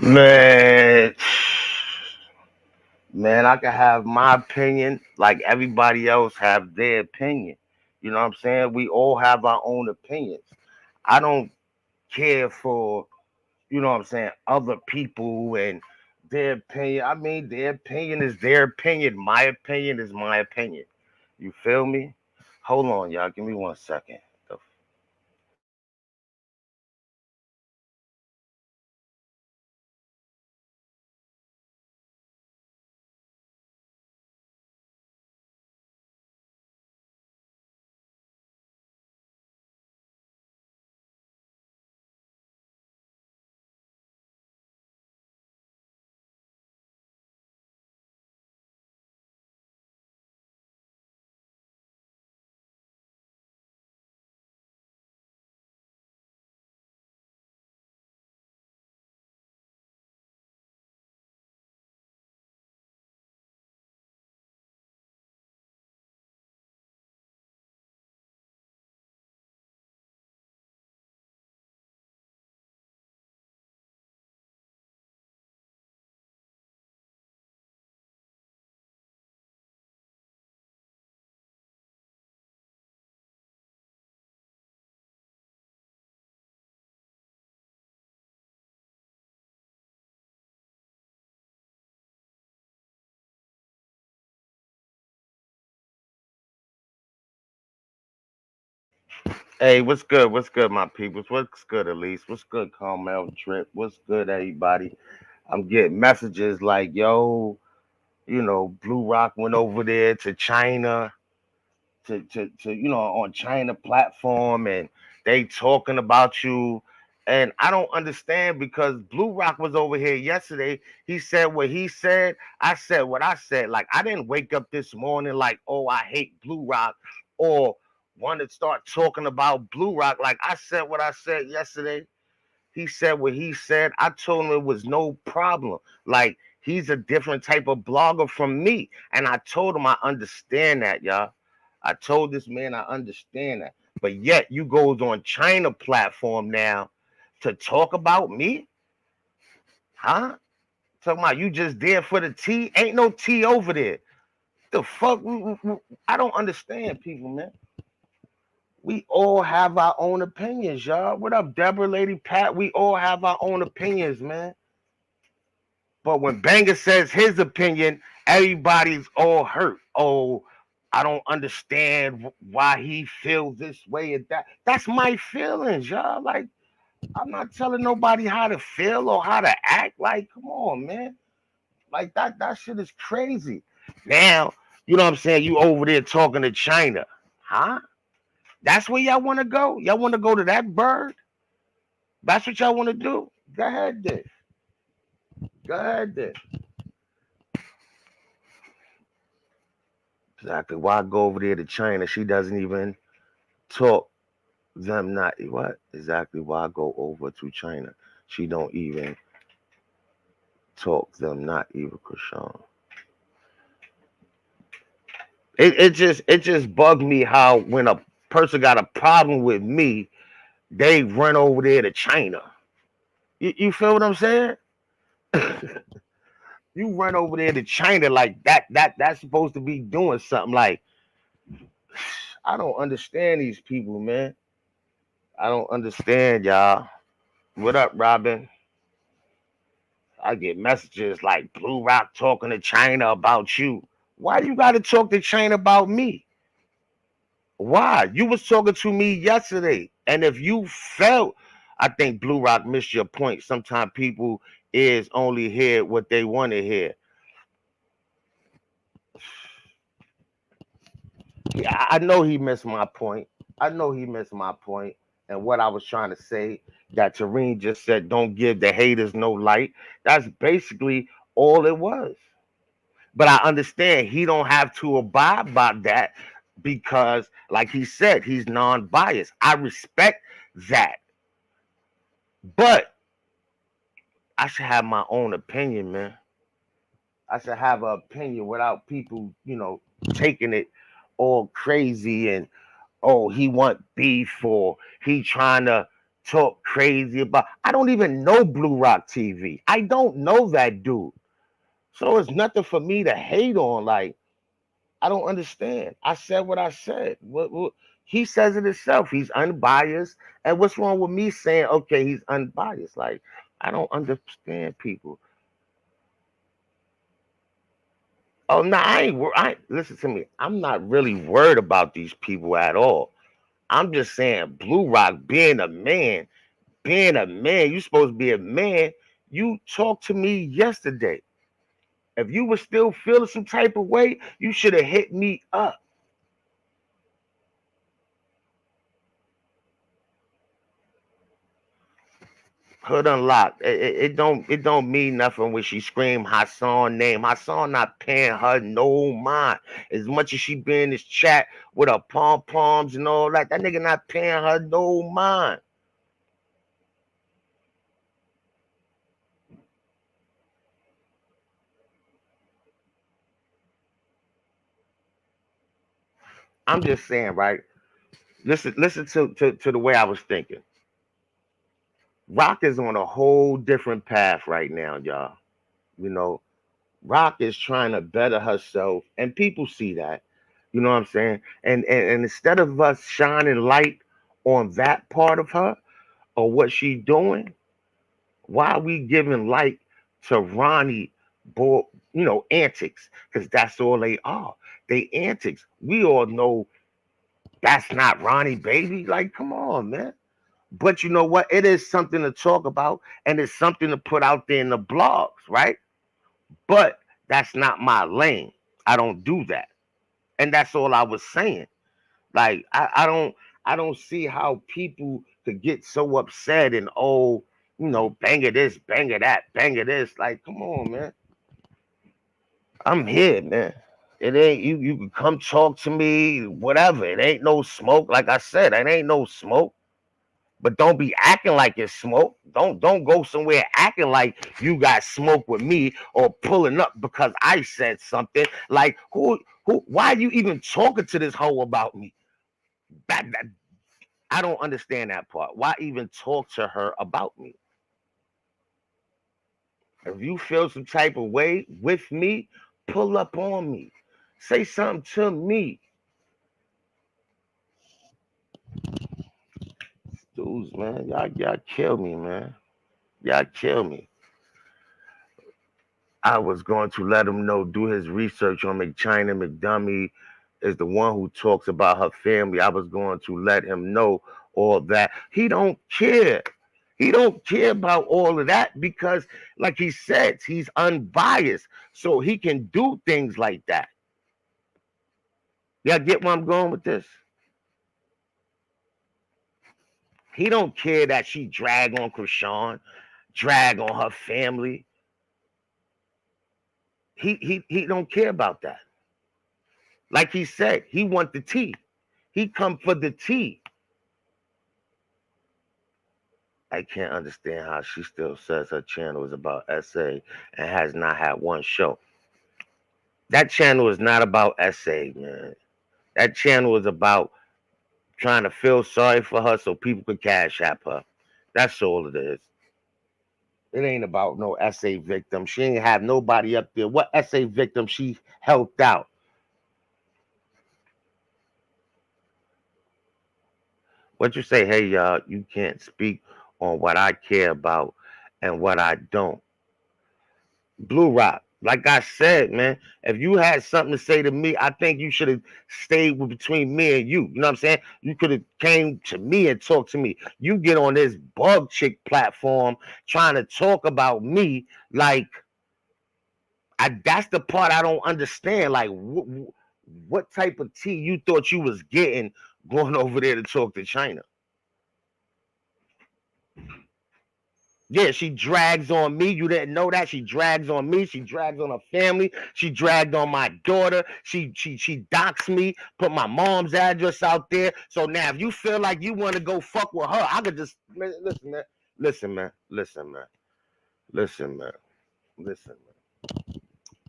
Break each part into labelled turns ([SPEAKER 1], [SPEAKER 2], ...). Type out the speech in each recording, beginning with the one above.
[SPEAKER 1] Man, man, I can have my opinion like everybody else have their opinion. You know what I'm saying? We all have our own opinions. I don't care for, what I'm saying, other people and their opinion. I mean, their opinion is their opinion. My opinion is my opinion. You feel me? Hold on, y'all. Give me 1 second. Hey, what's good? What's good, my peoples? What's good, Elise? What's good, Carmel Trip? What's good, everybody? I'm getting messages like, yo, Blue Rock went over there to China to on China platform and they talking about you. And I don't understand because Blue Rock was over here yesterday. He said what he said. I said what I said. Like I didn't wake up this morning like, oh, I hate Blue Rock or want to start talking about Blue Rock. Like I said what I said yesterday. He said what he said. I told him it was no problem. Like he's a different type of blogger from me. And I told him I understand that, y'all. I told this man I understand that. But yet you goes on China platform now to talk about me? Huh? Talking about you just there for the tea? Ain't no tea over there. The fuck? I don't understand people, man. We all have our own opinions, y'all. What up, Deborah, Lady Pat? We all have our own opinions, man. But when Banger says his opinion, everybody's all hurt. Oh, I don't understand why he feels this way and that. That's my feelings, y'all. Like, I'm not telling nobody how to feel or how to act. Like, come on, man. Like that shit is crazy. Now, you know what I'm saying? You over there talking to China. Huh? That's where y'all want to go? Y'all want to go to that bird? That's what y'all want to do? Go ahead then. Go ahead then. Exactly. Why go over there to China? She doesn't even talk them not what exactly why go over to China. She don't even talk them not even Krishan. It just bugged me how when a person got a problem with me, they run over there to China. You feel what I'm saying? You run over there to China like that's supposed to be doing something like I don't understand these people, man. I don't understand y'all. What up, Robin? I get messages like Blue Rock talking to China about you. Why you got to talk to China about me? Why? You was talking to me yesterday. And if you felt, I think Blue Rock missed your point. Sometimes people is only hear what they want to hear. Yeah, I know he missed my point. I know he missed my point. And what I was trying to say that Tareen just said, don't give the haters no light. That's basically all it was. But I understand he don't have to abide by that because, like he said, he's non-biased. I respect that, but I should have my own opinion, man. I should have an opinion without people, taking it all crazy and oh, he want beef or he trying to talk crazy about. I don't even know Blue Rock TV. I don't know that dude. So it's nothing for me to hate on. Like, I don't understand. I said what I said. What he says it himself. He's unbiased. And what's wrong with me saying, okay, he's unbiased? Like, I don't understand people. Oh no, I listen to me. I'm not really worried about these people at all. I'm just saying, Blue Rock being a man, you supposed to be a man. You talked to me yesterday. If you were still feeling some type of way, you should have hit me up. Hood unlocked. It don't mean nothing when she scream Hassan name. Hassan not paying her no mind. As much as she be in this chat with her pom poms and all that, that nigga not paying her no mind. I'm just saying, right? Listen to the way I was thinking. Rock is on a whole different path right now, y'all. You know, Rock is trying to better herself, and people see that. You know what I'm saying? And instead of us shining light on that part of her or what she's doing, why are we giving light to Ronnie antics? Because that's all they are. They antics. We all know that's not Ronnie, baby. Like, come on, man. But you know what? It is something to talk about, and it's something to put out there in the blogs, right? But that's not my lane. I don't do that. And that's all I was saying. Like I don't see how people could get so upset and banger this, banger that, banger this. Like, come on, man. I'm here, man. It ain't you can come talk to me, whatever. It ain't no smoke. Like I said, it ain't no smoke. But don't be acting like it's smoke. Don't go somewhere acting like you got smoke with me or pulling up because I said something. Like who why are you even talking to this hoe about me? That I don't understand that part. Why even talk to her about me? If you feel some type of way with me, pull up on me. Say something to me. Dudes, man, y'all kill me, man. Y'all kill me. I was going to let him know, do his research on McChina. McDummy is the one who talks about her family. I was going to let him know all that. He don't care. He don't care about all of that because, like he said, he's unbiased. So he can do things like that. Y'all get where I'm going with this? He don't care that she drag on Krishan, drag on her family. He don't care about that. Like he said, he want the tea. He come for the tea. I can't understand how she still says her channel is about SA and has not had one show. That channel is not about SA, man. That channel is about trying to feel sorry for her so people could cash app her. That's all it is. It ain't about no SA victim. She ain't have nobody up there. What SA victim she helped out? What you say, hey y'all, you can't speak on what I care about and what I don't. Blue Rock, like I said, man, if you had something to say to me, I think you should have stayed between me and you. You know what I'm saying? You could have came to me and talked to me. You get on this bug chick platform trying to talk about me like that's the part I don't understand. Like what type of tea you thought you was getting going over there to talk to China? Yeah, she drags on me. You didn't know that. She drags on me. She drags on her family. She dragged on my daughter. She doxed me, put my mom's address out there. So now if you feel like you want to go fuck with her, I could just listen, man. Listen, man. Listen, man. Listen, man. Listen, man.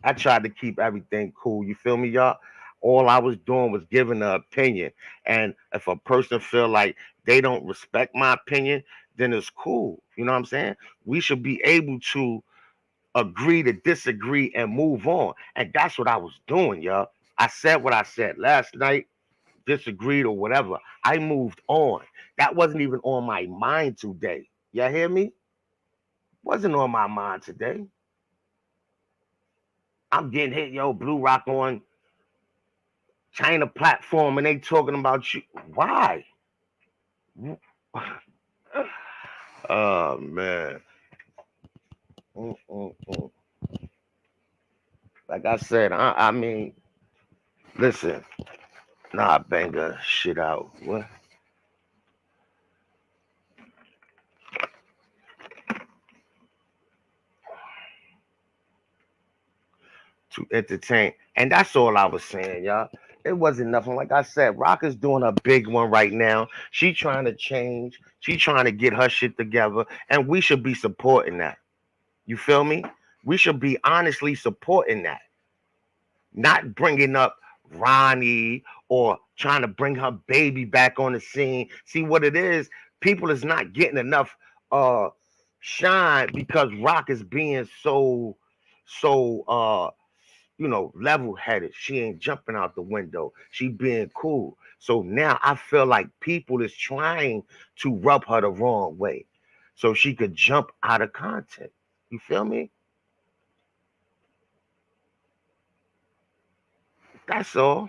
[SPEAKER 1] I tried to keep everything cool. You feel me, y'all? All I was doing was giving an opinion. And if a person feel like they don't respect my opinion, then it's cool. You know what I'm saying? We should be able to agree to disagree and move on. And that's what I was doing, y'all. I said what I said last night, disagreed or whatever. I moved on. That wasn't even on my mind today. Y'all hear me? Wasn't on my mind today. I'm getting hit, yo, Blue Rock on China platform and they talking about you. Why? Oh man. Mm-mm-mm. Like I said, I mean, listen, nah, banger shit out. What? To entertain. And that's all I was saying, y'all. It wasn't nothing. Like I said, Rock is doing a big one right now. She trying to change. She trying to get her shit together. And we should be supporting that. You feel me? We should be honestly supporting that. Not bringing up Ronnie or trying to bring her baby back on the scene. See what it is? People is not getting enough shine because Rock is being so level headed. She ain't jumping out the window. She being cool. So now I feel like people is trying to rub her the wrong way so she could jump out of content. You feel me? That's all.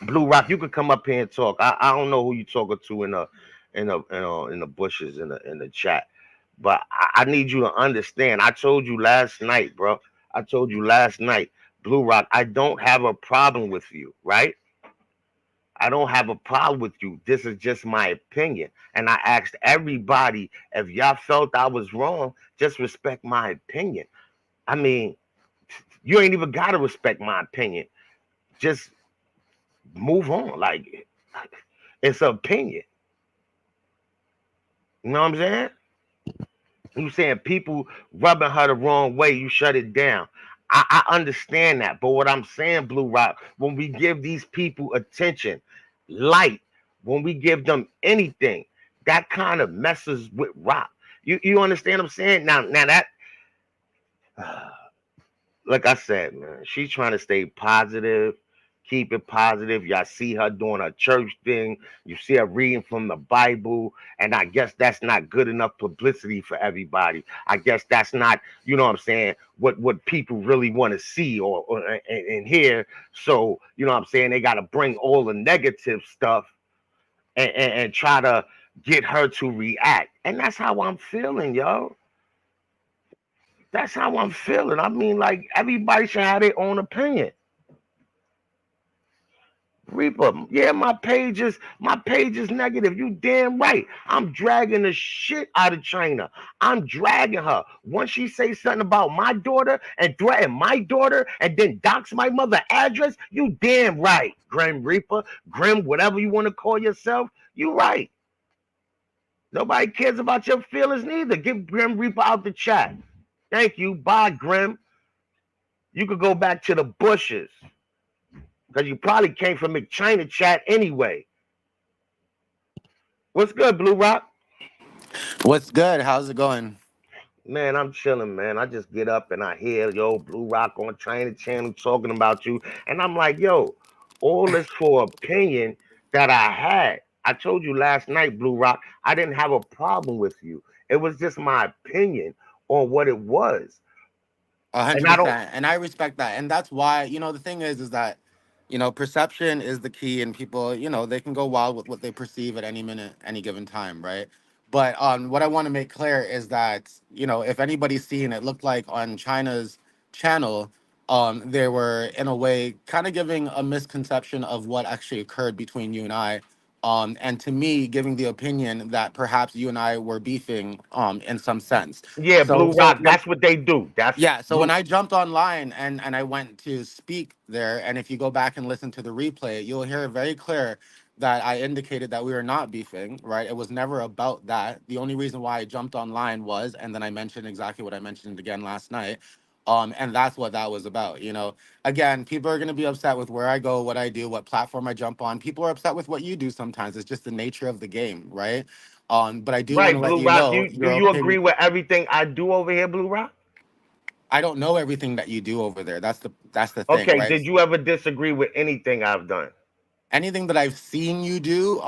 [SPEAKER 1] Blue Rock, you could come up here and talk. I don't know who you talking to in the bushes in the chat, but I need you to understand. I told you last night, bro. I told you last night, Blue Rock. I don't have a problem with you, right? I don't have a problem with you. This is just my opinion, and I asked everybody if y'all felt I was wrong. Just respect my opinion. I mean, you ain't even gotta respect my opinion. Just move on. Like it's an opinion. You know what I'm saying? You saying people rubbing her the wrong way, you shut it down. I understand that, but what I'm saying, Blue Rock, when we give these people attention, light, when we give them anything, that kind of messes with Rock. You understand what I'm saying? Now that like I said, man, she's trying to stay positive, keep it positive. Y'all see her doing her church thing. You see her reading from the Bible, and I guess that's not good enough publicity for everybody. I guess that's not, what I'm saying, what people really want to see or and hear. So, what I'm saying, they got to bring all the negative stuff and try to get her to react, and that's how I'm feeling, yo. That's how I'm feeling. I mean, like everybody should have their own opinion. Reaper, yeah, my page is negative. You damn right. I'm dragging the shit out of China. I'm dragging her. Once she say something about my daughter and threaten my daughter and then dox my mother address, you damn right. Grim Reaper, Grim, whatever you want to call yourself, you right. Nobody cares about your feelings neither. Get Grim Reaper out the chat. Thank you. Bye, Grim. You could go back to the bushes because you probably came from McChina chat anyway. What's good, Blue Rock?
[SPEAKER 2] What's good? How's it going?
[SPEAKER 1] Man, I'm chilling, man. I just get up and I hear yo Blue Rock on China channel talking about you, and I'm like, yo, all this for opinion that I had. I told you last night, Blue Rock, I didn't have a problem with you. It was just my opinion on what it was,
[SPEAKER 2] A
[SPEAKER 1] and
[SPEAKER 2] hundred
[SPEAKER 1] I don't.
[SPEAKER 2] percent, and I respect that, and that's why the thing is that perception is the key, and people they can go wild with what they perceive at any minute, any given time, right? But what I want to make clear is that if anybody's seen it, looked like on China's channel, they were in a way kind of giving a misconception of what actually occurred between you and I. And to me, giving the opinion that perhaps you and I were beefing, in some sense.
[SPEAKER 1] Yeah,
[SPEAKER 2] So,
[SPEAKER 1] Blue
[SPEAKER 2] so
[SPEAKER 1] Rock.
[SPEAKER 2] when
[SPEAKER 1] That's what they do. That's
[SPEAKER 2] yeah, so when
[SPEAKER 1] Blue.
[SPEAKER 2] I jumped online and I went to speak there, and if you go back and listen to the replay, you'll hear very clear that I indicated that we were not beefing, right? It was never about that. The only reason why I jumped online was, and then I mentioned exactly what I mentioned again last night, And that's what that was about. Again, people are going to be upset with where I go, what I do, what platform I jump on. People are upset with what you do sometimes. It's just the nature of the game, right? But I do want to
[SPEAKER 1] Right,
[SPEAKER 2] let
[SPEAKER 1] Blue
[SPEAKER 2] you
[SPEAKER 1] Rock.
[SPEAKER 2] know
[SPEAKER 1] Do
[SPEAKER 2] your
[SPEAKER 1] you agree
[SPEAKER 2] opinion.
[SPEAKER 1] with everything I do over here, Blue Rock?
[SPEAKER 2] I don't know everything that you do over there. That's the thing,
[SPEAKER 1] Okay.
[SPEAKER 2] right?
[SPEAKER 1] Did you ever disagree with anything I've done?
[SPEAKER 2] Anything that I've seen you do,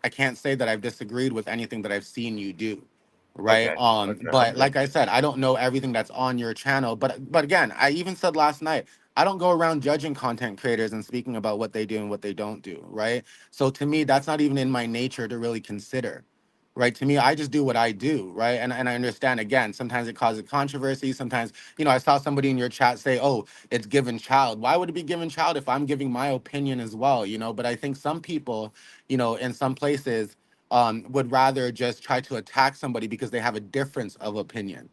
[SPEAKER 2] I can't say that I've disagreed with anything that I've seen you do, right?
[SPEAKER 1] Okay. Okay.
[SPEAKER 2] But
[SPEAKER 1] Okay.
[SPEAKER 2] like I said, I don't know everything that's on your channel. But again, I even said last night, I don't go around judging content creators and speaking about what they do and what they don't do, right? So to me, that's not even in my nature to really consider. Right. To me, I just do what I do. Right. And I understand again, sometimes it causes controversy. Sometimes, I saw somebody in your chat say, oh, it's given child. Why would it be given child if I'm giving my opinion as well? But I think some people, in some places, would rather just try to attack somebody because they have a difference of opinion,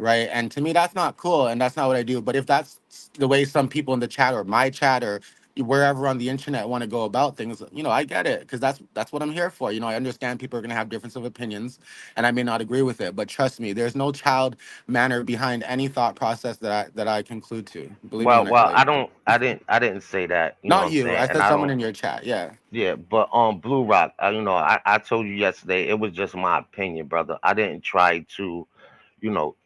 [SPEAKER 2] right? And to me, that's not cool, and that's not what I do. But if that's the way some people in the chat or my chat or wherever on the internet want to go about things, I get it because that's what I'm here for. I understand people are going to have difference of opinions, and I may not agree with it. But trust me, there's no child manner behind any thought process that I conclude to. Believe me
[SPEAKER 1] Well,
[SPEAKER 2] when I tell you.
[SPEAKER 1] I didn't say that. You know what
[SPEAKER 2] Not
[SPEAKER 1] I'm
[SPEAKER 2] you.
[SPEAKER 1] saying?
[SPEAKER 2] I
[SPEAKER 1] And
[SPEAKER 2] said
[SPEAKER 1] I
[SPEAKER 2] someone
[SPEAKER 1] don't.
[SPEAKER 2] in your chat. Yeah.
[SPEAKER 1] Yeah, but Blue Rock, I told you yesterday it was just my opinion, brother. I didn't try to,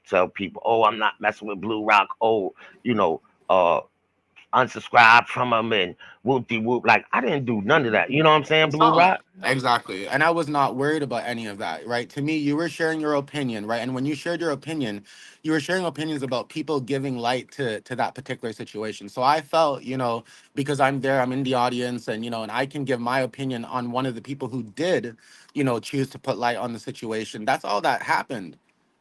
[SPEAKER 1] tell people, oh, I'm not messing with Blue Rock. Oh, you know, uh, unsubscribe from him and whoop de whoop. Like I didn't do none of that. You know what I'm saying, Blue
[SPEAKER 2] Oh,
[SPEAKER 1] Rock?
[SPEAKER 2] exactly. And I was not worried about any of that, right? To me, you were sharing your opinion, right? And when you shared your opinion, you were sharing opinions about people giving light to that particular situation. So I felt, because I'm there, I'm in the audience, and and I can give my opinion on one of the people who did, choose to put light on the situation. That's all that happened.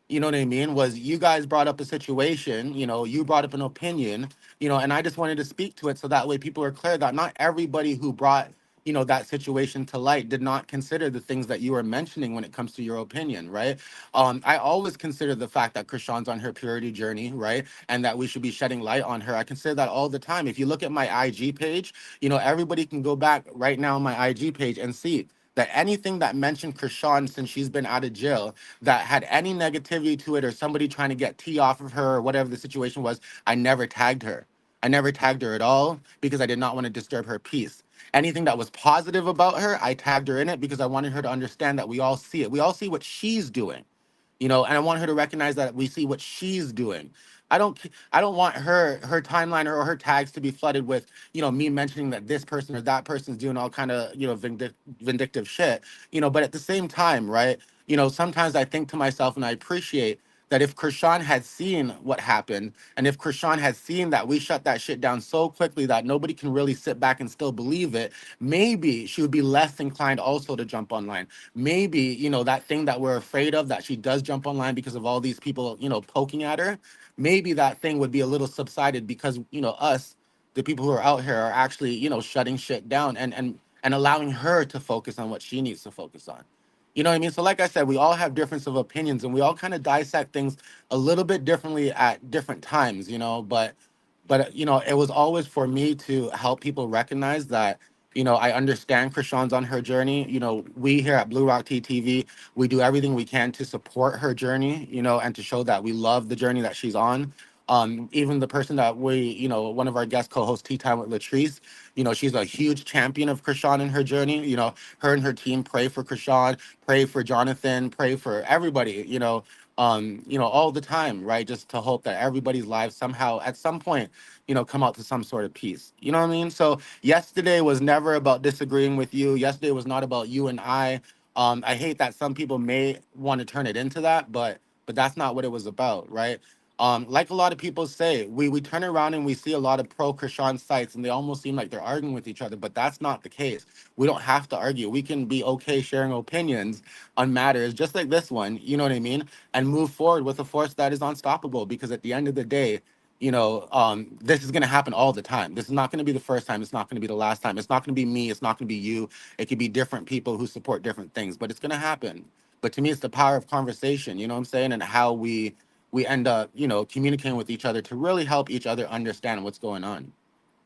[SPEAKER 2] You know what I mean? Was you guys brought up a situation, you brought up an opinion, and I just wanted to speak to it so that way people are clear that not everybody who brought that situation to light did not consider the things that you were mentioning when it comes to your opinion, right? I always consider the fact that Krishan's on her purity journey, right? And that we should be shedding light on her. I consider that all the time. If you look at my IG page, everybody can go back right now on my IG page and see that anything that mentioned Krishan since she's been out of jail that had any negativity to it or somebody trying to get tea off of her or whatever the situation was, I never tagged her. I never tagged her at all because I did not want to disturb her peace. Anything that was positive about her, I tagged her in it because I wanted her to understand that we all see it. We all see what she's doing, and I want her to recognize that we see what she's doing. I don't want her timeline or her tags to be flooded with, me mentioning that this person or that person's doing all kind of, vindictive shit, but at the same time, right? Sometimes I think to myself and I appreciate that if Krishan had seen what happened and if Krishan had seen that we shut that shit down so quickly that nobody can really sit back and still believe it, maybe she would be less inclined also to jump online. Maybe, that thing that we're afraid of, that she does jump online because of all these people, poking at her, maybe that thing would be a little subsided because, us, the people who are out here are actually, shutting shit down and allowing her to focus on what she needs to focus on. You know what I mean? So like I said, we all have difference of opinions and we all kind of dissect things a little bit differently at different times, but it was always for me to help people recognize that, I understand Krishan's on her journey. We here at Blue Rock TTV, we do everything we can to support her journey, and to show that we love the journey that she's on. Even the person that one of our guest co-hosts, Tea Time with Latrice, she's a huge champion of Krishan in her journey. Her and her team pray for Krishan, pray for Jonathan, pray for everybody, all the time, right? Just to hope that everybody's lives somehow at some point, come out to some sort of peace. You know what I mean? So yesterday was never about disagreeing with you. Yesterday was not about you and I. I hate that some people may want to turn it into that, but that's not what it was about, right? Like a lot of people say, we turn around and we see a lot of pro Krishan sites and they almost seem like they're arguing with each other, but that's not the case. We don't have to argue. We can be okay sharing opinions on matters just like this one, you know what I mean? And move forward with a force that is unstoppable because at the end of the day, this is going to happen all the time. This is not going to be the first time. It's not going to be the last time. It's not going to be me. It's not going to be you. It could be different people who support different things, but it's going to happen. But to me, it's the power of conversation, you know what I'm saying? And how we end up, communicating with each other to really help each other understand what's going on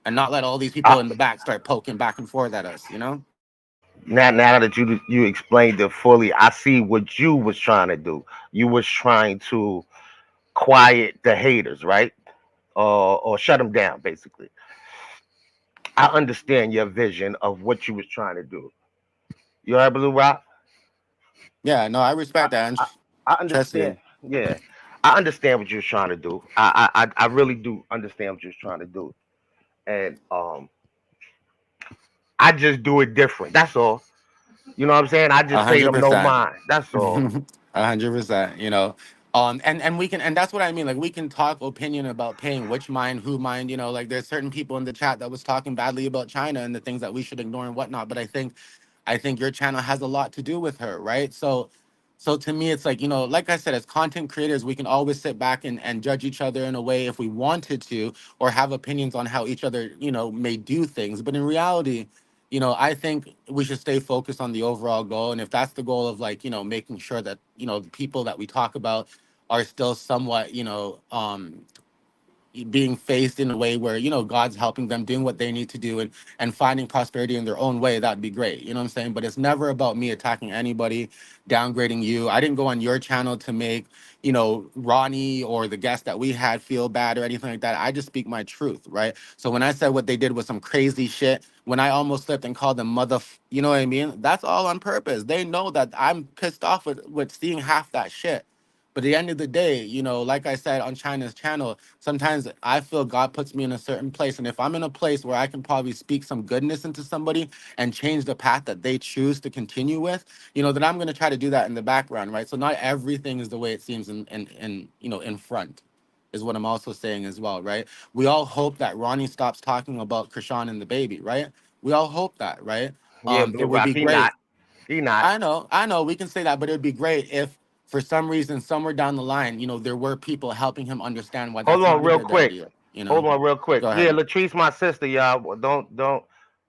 [SPEAKER 2] and not let all these
[SPEAKER 1] I,
[SPEAKER 2] people in the back start poking back and forth at us.
[SPEAKER 1] now that you explained it fully, I see what you was trying to do. You was trying to quiet the haters, right? Or shut them down, basically. I understand your vision of what you was trying to do. You heard Blue Rock?
[SPEAKER 2] Yeah, no, I
[SPEAKER 1] I,
[SPEAKER 2] respect that. And
[SPEAKER 1] I, I
[SPEAKER 2] trust
[SPEAKER 1] understand.
[SPEAKER 2] me.
[SPEAKER 1] Yeah, I understand what you was trying to do. I really do understand what you was trying to do, and I just do it different. That's all. You know what I'm saying? I
[SPEAKER 2] A
[SPEAKER 1] just pay
[SPEAKER 2] hundred
[SPEAKER 1] them no
[SPEAKER 2] percent.
[SPEAKER 1] mind. That's all.
[SPEAKER 2] 100%. And we can, and that's what I mean. Like, we can talk opinion about paying which mind, who mind. Like, there's certain people in the chat that was talking badly about China and the things that we should ignore and whatnot. But I think your channel has a lot to do with her, right? So to me, it's like, like I said, as content creators, we can always sit back and judge each other in a way if we wanted to, or have opinions on how each other, may do things. But in reality, I think we should stay focused on the overall goal. And if that's the goal of, like, making sure that, the people that we talk about are still somewhat, being faced in a way where, God's helping them doing what they need to do, and finding prosperity in their own way, that'd be great. You know what I'm saying? But it's never about me attacking anybody, downgrading you. I didn't go on your channel to make, Ronnie or the guest that we had feel bad or anything like that. I just speak my truth, right? So when I said what they did was some crazy shit, when I almost slipped and called them you know what I mean? That's all on purpose. They know that I'm pissed off with seeing half that shit. But at the end of the day, like I said on China's channel, sometimes I feel God puts me in a certain place. And if I'm in a place where I can probably speak some goodness into somebody and change the path that they choose to continue with, then I'm going to try to do that in the background, right? So not everything is the way it seems in front, is what I'm also saying as well, right? We all hope that Ronnie stops talking about Krishan and the baby, right? We all hope that, right?
[SPEAKER 1] Yeah,
[SPEAKER 2] It
[SPEAKER 1] Blue
[SPEAKER 2] would
[SPEAKER 1] Rock.
[SPEAKER 2] be
[SPEAKER 1] He not.
[SPEAKER 2] great.
[SPEAKER 1] He not.
[SPEAKER 2] I know, we can say that, but it would be great if for some reason, somewhere down the line, there were people helping him understand why
[SPEAKER 1] Hold
[SPEAKER 2] that's
[SPEAKER 1] on,
[SPEAKER 2] not a
[SPEAKER 1] real
[SPEAKER 2] good
[SPEAKER 1] quick.
[SPEAKER 2] idea.
[SPEAKER 1] Hold on, real quick.
[SPEAKER 2] Go
[SPEAKER 1] Yeah,
[SPEAKER 2] ahead.
[SPEAKER 1] Latrice, my sister, y'all. Don't.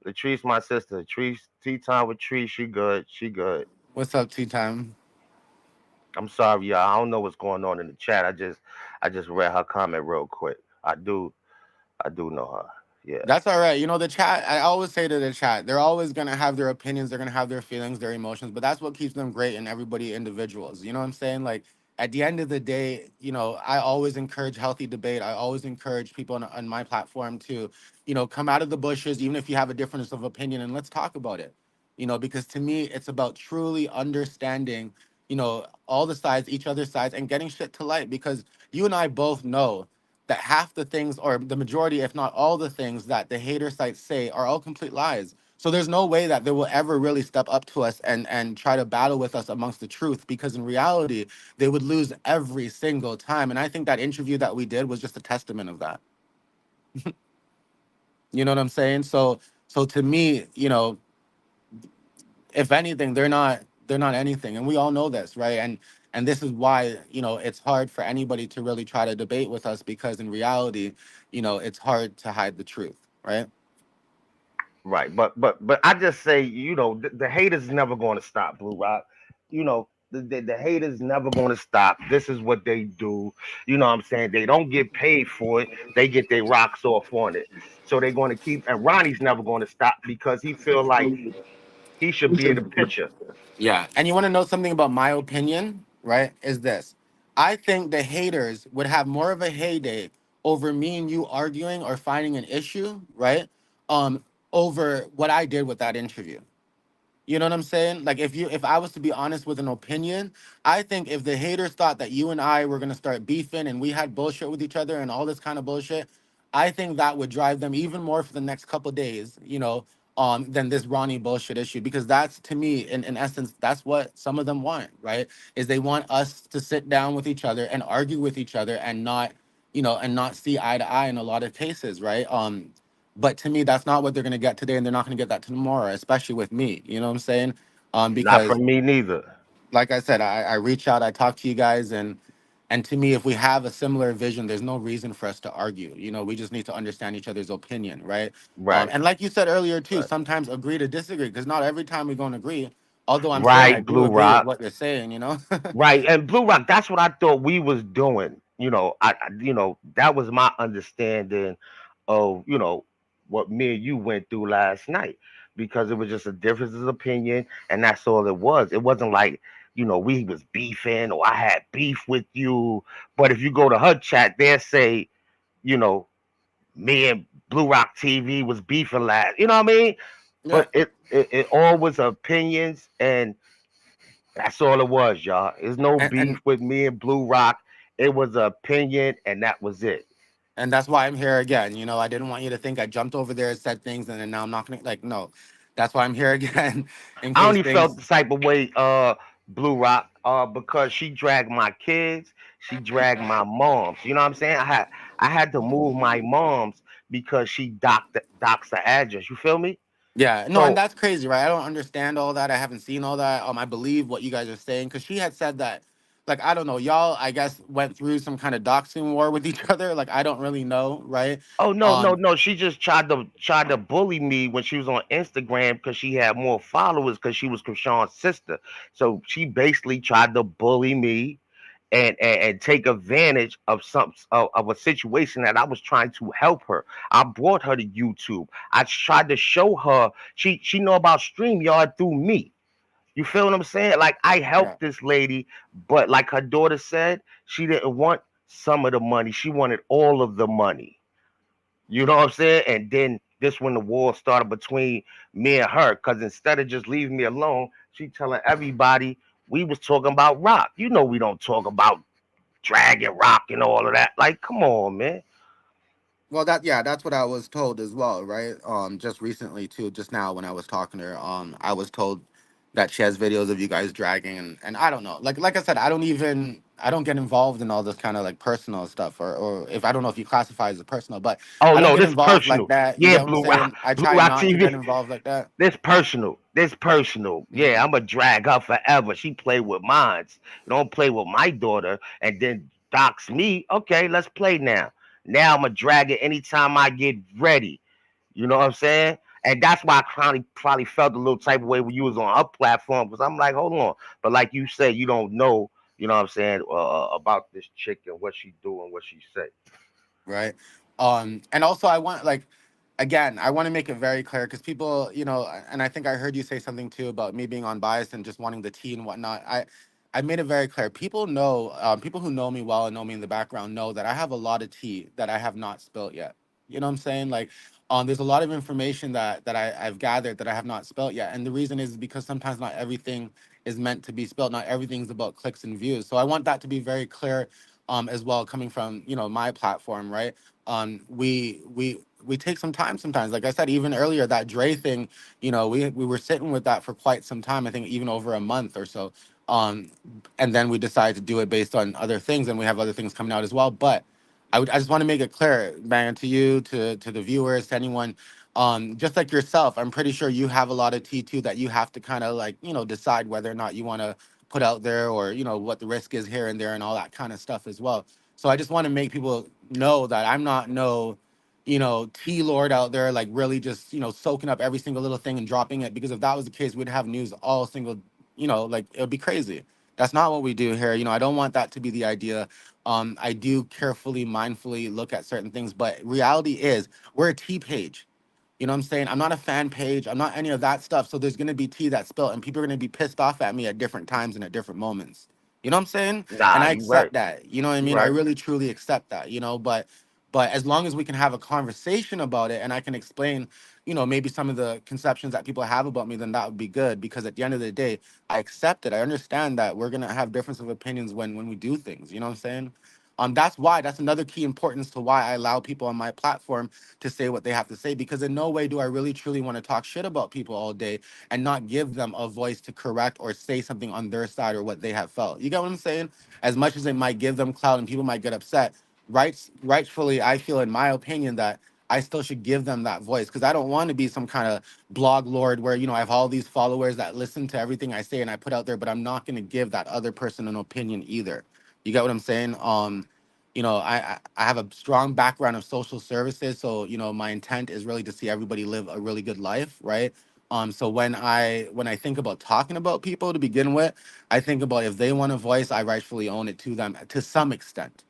[SPEAKER 1] Latrice, my sister. Latrice, tea time with Tree. She good. She good.
[SPEAKER 2] What's up, tea time?
[SPEAKER 1] I'm sorry, y'all. I don't know what's going on in the chat. I just read her comment real quick. I do know her. Yeah.
[SPEAKER 2] That's all right. The chat, I always say to the chat, they're always going to have their opinions, they're going to have their feelings, their emotions, but that's what keeps them great and everybody individuals. You know what I'm saying? Like, at the end of the day, I always encourage healthy debate. I always encourage people on my platform to, come out of the bushes, even if you have a difference of opinion, and let's talk about it. Because to me, it's about truly understanding, all the sides, each other's sides, and getting shit to light. Because you and I both know that half the things, or the majority, if not all the things that the hater sites say are all complete lies. So there's no way that they will ever really step up to us and try to battle with us amongst the truth, because in reality, they would lose every single time. And I think that interview that we did was just a testament of that. You know what I'm saying? So to me, if anything, they're not anything. And we all know this, right? And this is why, it's hard for anybody to really try to debate with us, because in reality, it's hard to hide the truth, right?
[SPEAKER 1] Right. But I just say, the haters never going to stop, Blue Rock. The haters never going to stop. This is what they do. You know what I'm saying? They don't get paid for it. They get their rocks off on it. So they're going to keep. And Ronnie's never going to stop because he feel like he should be in the picture.
[SPEAKER 2] Yeah. And you want to know something about my opinion, right? Is this: I think the haters would have more of a heyday over me and you arguing or finding an issue, right? Um, Over what I did with that interview. You know what I'm saying? Like, if I was to be honest with an opinion, I think if the haters thought that you and I were gonna start beefing and we had bullshit with each other and all this kind of bullshit, I think that would drive them even more for the next couple days, than this Ronnie bullshit issue. Because that's, to me, in essence, that's what some of them want, right? Is they want us to sit down with each other and argue with each other and not see eye to eye in a lot of cases, right? But to me, that's not what they're gonna get today, and they're not gonna get that tomorrow, especially with me. You know what I'm saying?
[SPEAKER 1] Not
[SPEAKER 2] Because,
[SPEAKER 1] from me neither.
[SPEAKER 2] like I said, I reach out, I talk to you guys, and to me, if we have a similar vision, there's no reason for us to argue. We just need to understand each other's opinion, right?
[SPEAKER 1] Right.
[SPEAKER 2] And like you said earlier too,
[SPEAKER 1] Right.
[SPEAKER 2] sometimes agree to disagree, because not every time we're gonna agree. Although I'm saying I
[SPEAKER 1] Right.
[SPEAKER 2] do
[SPEAKER 1] Blue
[SPEAKER 2] agree with
[SPEAKER 1] Rock.
[SPEAKER 2] what you're saying.
[SPEAKER 1] Right. And Blue Rock. That's what I thought we was doing. That was my understanding of what me and you went through last night because it was just a difference of opinion and that's all it was. It wasn't like we was beefing or I had beef with you. But if you go to her chat, they'll say, you know, me and Blue Rock TV was beefing last. You know what I mean?
[SPEAKER 2] Yeah.
[SPEAKER 1] But it all was opinions, and that's all it was, y'all. There's no beef
[SPEAKER 2] And
[SPEAKER 1] with me and Blue Rock. It was an opinion, and that was it.
[SPEAKER 2] and that's why I'm here again. I didn't want you to think I jumped over there and said things, and then now I'm not gonna, like, no. That's why I'm here again, in
[SPEAKER 1] I
[SPEAKER 2] case
[SPEAKER 1] only felt
[SPEAKER 2] things.
[SPEAKER 1] the type of way, Blue Rock, because she dragged my kids, she dragged my moms. You know what I'm saying? I had to move my moms because she doxed the address. You feel me?
[SPEAKER 2] Yeah, no, and
[SPEAKER 1] So,
[SPEAKER 2] that's crazy, right? I don't understand all that. I haven't seen all that. I believe what you guys are saying because she had said that, like, I don't know, y'all, I guess, went through some kind of doxing war with each other. Like, I don't really know, right?
[SPEAKER 1] oh no, no,
[SPEAKER 2] Um,
[SPEAKER 1] no. She just tried to bully me when she was on Instagram because she had more followers because she was Krishan's sister. So she basically tried to bully me and take advantage of a situation that I was trying to help her. I brought her to YouTube. I tried to show her she know about StreamYard through me. You feel what I'm saying? Like I
[SPEAKER 2] yeah.
[SPEAKER 1] helped this lady, but like her daughter said, she didn't want some of the money. She wanted all of the money. You know what I'm saying? And then this when the war started between me and her, because instead of just leaving me alone, she telling everybody we was talking about rock. We don't talk about dragon rock and all of that. Like, come on, man.
[SPEAKER 2] Well, yeah, that's what I was told as well, right? Just recently too, just now when I was talking to her, I was told that she has videos of you guys dragging, and I don't know. Like I said, I don't get involved in all this kind of like personal stuff, or if I don't know if you classify as a personal, but
[SPEAKER 1] Oh
[SPEAKER 2] I don't
[SPEAKER 1] no,
[SPEAKER 2] get
[SPEAKER 1] this
[SPEAKER 2] involved like
[SPEAKER 1] personal.
[SPEAKER 2] that. You
[SPEAKER 1] Yeah,
[SPEAKER 2] get what I'm
[SPEAKER 1] Blue Rock,
[SPEAKER 2] saying? I
[SPEAKER 1] Blue
[SPEAKER 2] try
[SPEAKER 1] Rock
[SPEAKER 2] not to get
[SPEAKER 1] TV.
[SPEAKER 2] involved like that.
[SPEAKER 1] This personal. This personal.
[SPEAKER 2] Hmm.
[SPEAKER 1] Yeah, I'ma drag her forever. She play with mines. Don't play with my daughter and then dox me. Okay, let's play now. Now I'ma drag it anytime I get ready. You know what I'm saying? And that's why I probably felt a little type of way when you was on her platform because I'm like, hold on. But like you said, you don't know, you know what I'm saying, about this chick and what she do and what she say.
[SPEAKER 2] Right. And also I want, like, again, I want to make it very clear because people, and I think I heard you say something too about me being unbiased and just wanting the tea and whatnot. I made it very clear. People know, people who know me well and know me in the background know that I have a lot of tea that I have not spilt yet. You know what I'm saying? Like, there's a lot of information that I've gathered that I have not spilt yet. And the reason is because sometimes not everything is meant to be spilled. Not everything's about clicks and views. So I want that to be very clear, as well, coming from my platform, right? We take some time sometimes. Like I said, even earlier, that Dre thing, we were sitting with that for quite some time. I think even over a month or so. Um, and then we decided to do it based on other things, and we have other things coming out as well. But I just want to make it clear, man, to you, to the viewers, to anyone, just like yourself, I'm pretty sure you have a lot of T2 that you have to kind of, like, decide whether or not you want to put out there, or what the risk is here and there and all that kind of stuff as well. So I just want to make people know that I'm not no, T Lord out there, like, really just, soaking up every single little thing and dropping it, because if that was the case, we'd have news all single, like, it would be crazy. That's not what we do here. I don't want that to be the idea. I do carefully, mindfully look at certain things, but reality is we're a T page. You know what I'm saying? I'm not a fan page. I'm not any of that stuff. So there's gonna be tea that's spilt, and people are gonna be pissed off at me at different times and at different moments. You know what I'm saying? And
[SPEAKER 1] Nah,
[SPEAKER 2] I
[SPEAKER 1] you right.
[SPEAKER 2] accept that. You know what I
[SPEAKER 1] You
[SPEAKER 2] mean? I
[SPEAKER 1] right.
[SPEAKER 2] really truly accept that. But as long as we can have a conversation about it, and I can explain, maybe some of the conceptions that people have about me, then that would be good. Because at the end of the day, I accept it. I understand that we're gonna have difference of opinions when we do things. You know what I'm saying? That's another key importance to why I allow people on my platform to say what they have to say, because in no way do I really truly want to talk shit about people all day and not give them a voice to correct or say something on their side or what they have felt. You get what I'm saying? As much as it might give them clout and people might get upset, rightfully, I feel, in my opinion, that I still should give them that voice, because I don't want to be some kind of blog lord where, I have all these followers that listen to everything I say and I put out there, but I'm not going to give that other person an opinion either. You get what I'm saying? I have a strong background of social services, so my intent is really to see everybody live a really good life, right? So when I think about talking about people to begin with, I think about if they want a voice, I rightfully own it to them to some extent.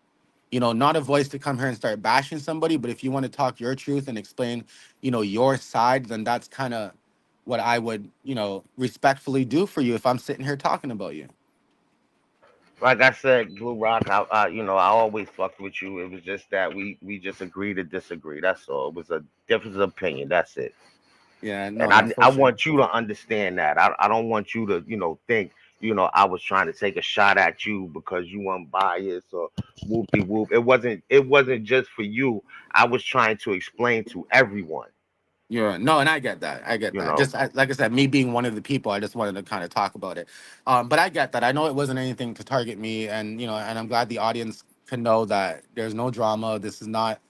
[SPEAKER 2] Not a voice to come here and start bashing somebody, but if you want to talk your truth and explain, your side, then that's kind of what I would, respectfully do for you if I'm sitting here talking about you.
[SPEAKER 1] like I said, Blue Rock, I always fucked with you. It was just that we just agreed to disagree. That's all. It was a difference of opinion. That's it.
[SPEAKER 2] Yeah,
[SPEAKER 1] And
[SPEAKER 2] no, no,
[SPEAKER 1] I
[SPEAKER 2] for sure.
[SPEAKER 1] want you to understand that. I don't want you to, think, I was trying to take a shot at you because you weren't biased or whoopie whoop. It wasn't just for you. I was trying to explain to everyone,
[SPEAKER 2] Yeah, no, and I get that. I get
[SPEAKER 1] you
[SPEAKER 2] that.
[SPEAKER 1] know.
[SPEAKER 2] Like I said, me being one of the people, I just wanted to kind of talk about it. But I get that. I know it wasn't anything to target me, and and I'm glad the audience can know that there's no drama. This is not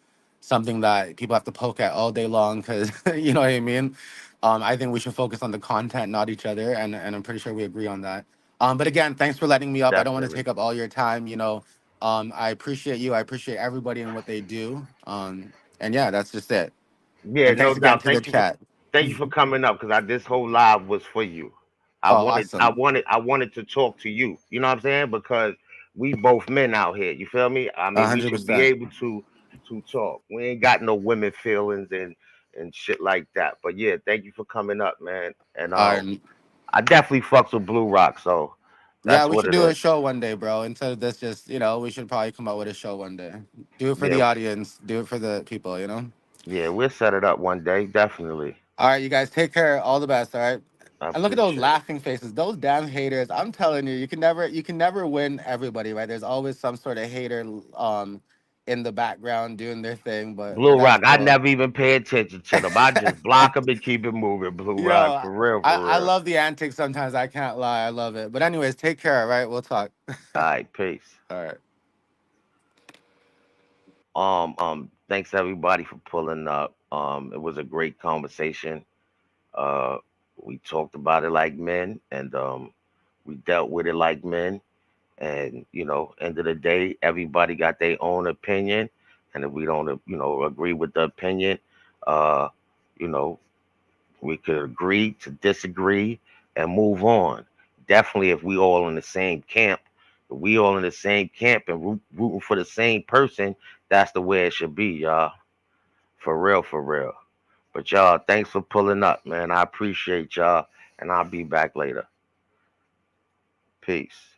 [SPEAKER 2] something that people have to poke at all day long, because you know what I mean. I think we should focus on the content, not each other, and I'm pretty sure we agree on that. But again, thanks for letting me up. I don't want to
[SPEAKER 1] Definitely.
[SPEAKER 2] take up all your time. I appreciate you. I appreciate everybody and what they do. And yeah, that's just it.
[SPEAKER 1] Yeah,
[SPEAKER 2] And
[SPEAKER 1] no
[SPEAKER 2] thanks again
[SPEAKER 1] doubt.
[SPEAKER 2] to the chat.
[SPEAKER 1] Thank you for coming up, because this whole live was for you. I
[SPEAKER 2] Oh,
[SPEAKER 1] wanted I
[SPEAKER 2] awesome.
[SPEAKER 1] wanted I wanted to talk to you. You know what I'm saying? Because we both men out here. You feel me? I
[SPEAKER 2] A
[SPEAKER 1] mean, we
[SPEAKER 2] hundred
[SPEAKER 1] should be
[SPEAKER 2] percent.
[SPEAKER 1] able to talk. We ain't got no women feelings and shit like that. But yeah, thank you for coming up, man. And
[SPEAKER 2] Um,
[SPEAKER 1] I definitely fucks with Blue Rock, so
[SPEAKER 2] yeah,
[SPEAKER 1] that's
[SPEAKER 2] we
[SPEAKER 1] what
[SPEAKER 2] should
[SPEAKER 1] it
[SPEAKER 2] do a
[SPEAKER 1] is.
[SPEAKER 2] show one day, bro. Instead of this, just we should probably come out with a show one day. Do it for the
[SPEAKER 1] Yeah,
[SPEAKER 2] audience. Do it for the people.
[SPEAKER 1] yeah, we'll set it up one day, definitely.
[SPEAKER 2] All right, you guys take care. All the best. All right.
[SPEAKER 1] I
[SPEAKER 2] And look at those
[SPEAKER 1] appreciate it.
[SPEAKER 2] laughing faces. Those damn haters. I'm telling you, you can never win everybody, right? There's always some sort of hater in the background doing their thing, but
[SPEAKER 1] Blue
[SPEAKER 2] that's
[SPEAKER 1] Rock, I
[SPEAKER 2] cool.
[SPEAKER 1] never even pay attention to them. I just block them and keep it moving. Blue Rock,
[SPEAKER 2] Yo,
[SPEAKER 1] for real,
[SPEAKER 2] I
[SPEAKER 1] for real.
[SPEAKER 2] love the antics sometimes. I can't lie. I love it. But anyways, take care. All right, we'll talk.
[SPEAKER 1] All right, peace.
[SPEAKER 2] All right.
[SPEAKER 1] Thanks everybody for pulling up. It was a great conversation. Uh, we talked about it like men, and we dealt with it like men. And end of the day, everybody got their own opinion, and if we don't, agree with the opinion, uh, you know, we could agree to disagree and move on. Definitely, if we all in the same camp, if we all in the same camp and rooting for the same person, that's the way it should be, y'all. For real, for real. But y'all, thanks for pulling up, man. I appreciate y'all, and I'll be back later. Peace.